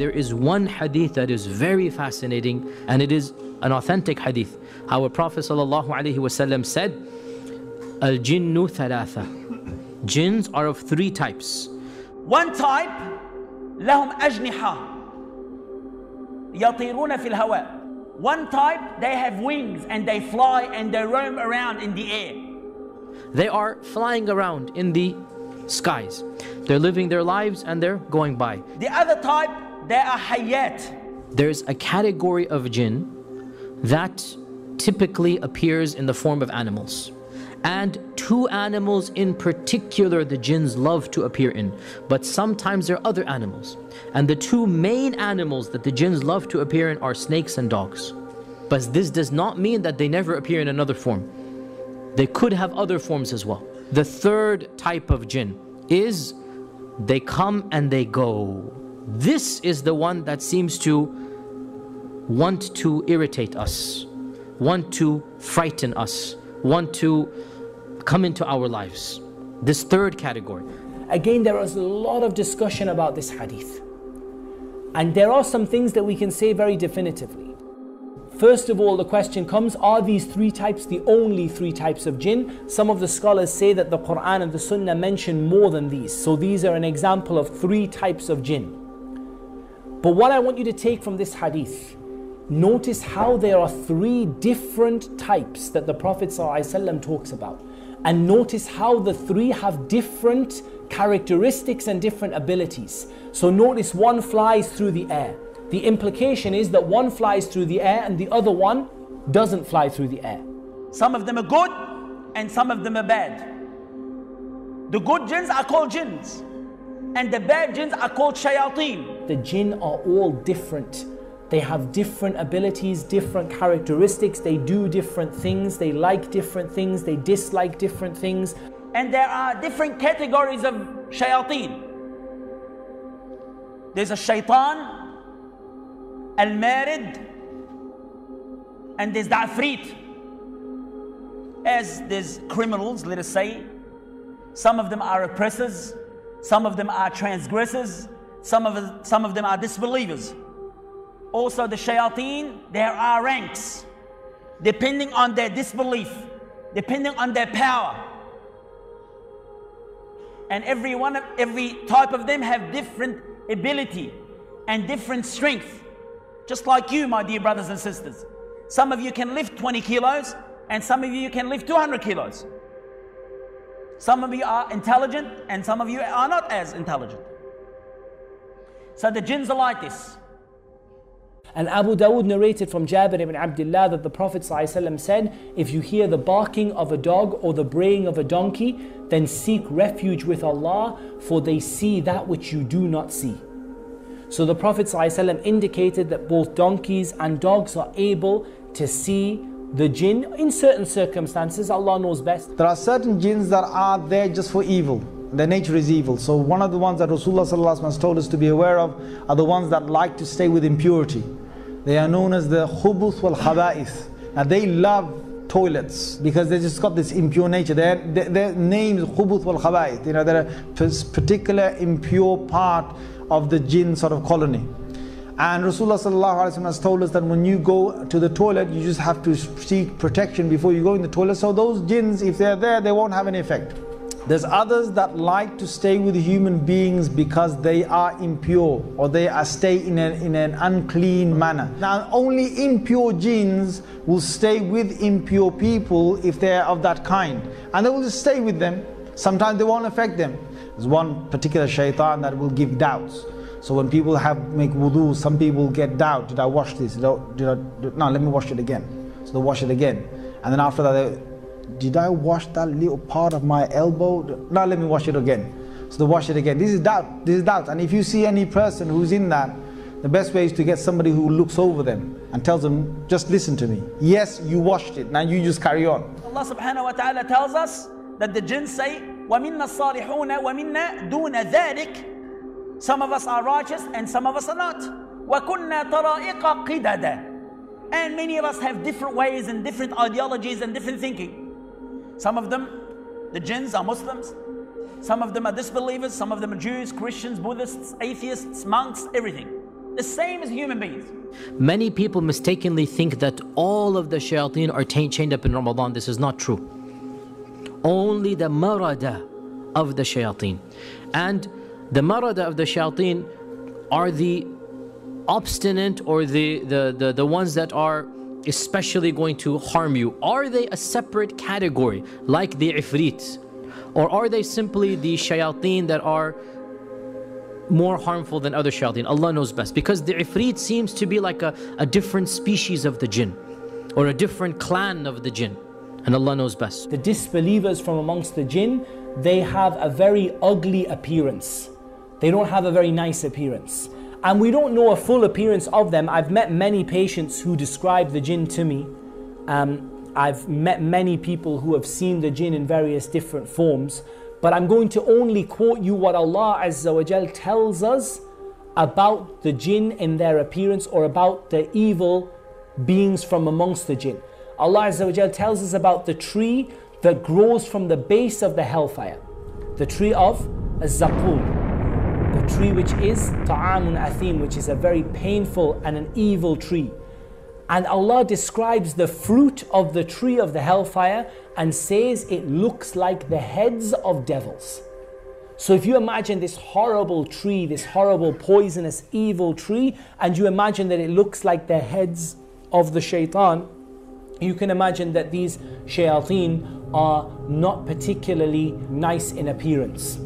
there is one hadith that is very fascinating, and it is an authentic hadith. Our Prophet ﷺ said, Al-jinnu thalatha. Jinns are of three types. One type, lahum ajniha, yatiruna fil hawa. One type, they have wings and they fly and they roam around in the air. They are flying around in the skies. They're living their lives and they're going by. The other type, they are hayat. There's a category of jinn that typically appears in the form of animals. And two animals in particular the jinns love to appear in. But sometimes there are other animals. And the two main animals that the jinns love to appear in are snakes and dogs. But this does not mean that they never appear in another form. They could have other forms as well. The third type of jinn is they come and they go. This is the one that seems to want to irritate us, want to frighten us, want to come into our lives. This third category. Again, there is a lot of discussion about this hadith. And there are some things that we can say very definitively. First of all, the question comes, are these three types the only three types of jinn? Some of the scholars say that the Quran and the Sunnah mention more than these. So these are an example of three types of jinn. But what I want you to take from this hadith, notice how there are three different types that the Prophet ﷺ talks about. And notice how the three have different characteristics and different abilities. So notice one flies through the air. The implication is that one flies through the air and the other one doesn't fly through the air. Some of them are good and some of them are bad. The good jinns are called jinns and the bad jinns are called shayateen. The jinn are all different. They have different abilities, different characteristics, they do different things, they like different things, they dislike different things. And there are different categories of shayateen. There's a shaitan, al-marid, and there's the afrit. As there's criminals, let us say, some of them are oppressors, some of them are transgressors, some of them are disbelievers. Also the shayateen, there are ranks, depending on their disbelief, depending on their power. And every type of them have different ability and different strength. Just like you, my dear brothers and sisters. Some of you can lift 20 kilos and some of you can lift 200 kilos. Some of you are intelligent and some of you are not as intelligent. So the jinns are like this. And Abu Dawood narrated from Jabir ibn Abdullah that the Prophet ﷺ said, if you hear the barking of a dog or the braying of a donkey, then seek refuge with Allah, for they see that which you do not see. So the Prophet ﷺ indicated that both donkeys and dogs are able to see the jinn in certain circumstances. Allah knows best. There are certain jinns that are there just for evil. Their nature is evil. So one of the ones that Rasulullah ﷺ has told us to be aware of are the ones that like to stay with impurity. They are known as the khubuth wal khaba'ith. Now they love toilets because they just got this impure nature. Their name is khubuth wal khaba'ith. You know, they're a particular impure part of the jinn sort of colony. And Rasulullah ﷺ has told us that when you go to the toilet, you just have to seek protection before you go in the toilet. So those jinns, if they're there, they won't have any effect. There's others that like to stay with human beings because they are impure or they stay in an unclean manner. Now only impure jinns will stay with impure people if they're of that kind. And they will just stay with them. Sometimes they won't affect them. There's one particular shaitan that will give doubts. So when people make wudu, some people get doubt. Did I wash this? No, let me wash it again. So they wash it again. And then after that, did I wash that little part of my elbow? No, let me wash it again. So they wash it again. This is doubt. This is doubt. And if you see any person who's in that, the best way is to get somebody who looks over them and tells them, just listen to me. Yes, you washed it. Now you just carry on. Allah subhanahu wa ta'ala tells us that the jinns say, وَمِنَّا الصَّالِحُونَ وَمِنَّا دُونَ ذَلِكَ. Some of us are righteous and some of us are not. وَكُنَّا طَرَائِقَ قِدَدًا. And many of us have different ways and different ideologies and different thinking. Some of them, the jinns, are Muslims. Some of them are disbelievers. Some of them are Jews, Christians, Buddhists, atheists, monks, everything. the same as human beings. Many people mistakenly think that all of the shayateen are chained up in Ramadan. This is not true. Only the marada of the shayateen. And the marada of the shayateen are the obstinate or the ones that are especially going to harm you. Are they a separate category like the ifrit? Or are they simply the shayateen that are more harmful than other shayateen? Allah knows best. Because the ifrit seems to be like a different species of the jinn, or a different clan of the jinn. And Allah knows best. The disbelievers from amongst the jinn, they have a very ugly appearance. They don't have a very nice appearance. And we don't know a full appearance of them. I've met many patients who describe the jinn to me. I've met many people who have seen the jinn in various different forms. But I'm going to only quote you what Allah Azza wa Jal tells us about the jinn in their appearance, or about the evil beings from amongst the jinn. Allah Azza wa Jal tells us about the tree that grows from the base of the hellfire. The tree of Az-Zaqum. The tree which is ta'amun athim, which is a very painful and an evil tree. And Allah describes the fruit of the tree of the hellfire and says it looks like the heads of devils. So if you imagine this horrible tree, this horrible poisonous evil tree, and you imagine that it looks like the heads of the shaitan, you can imagine that these shayateen are not particularly nice in appearance.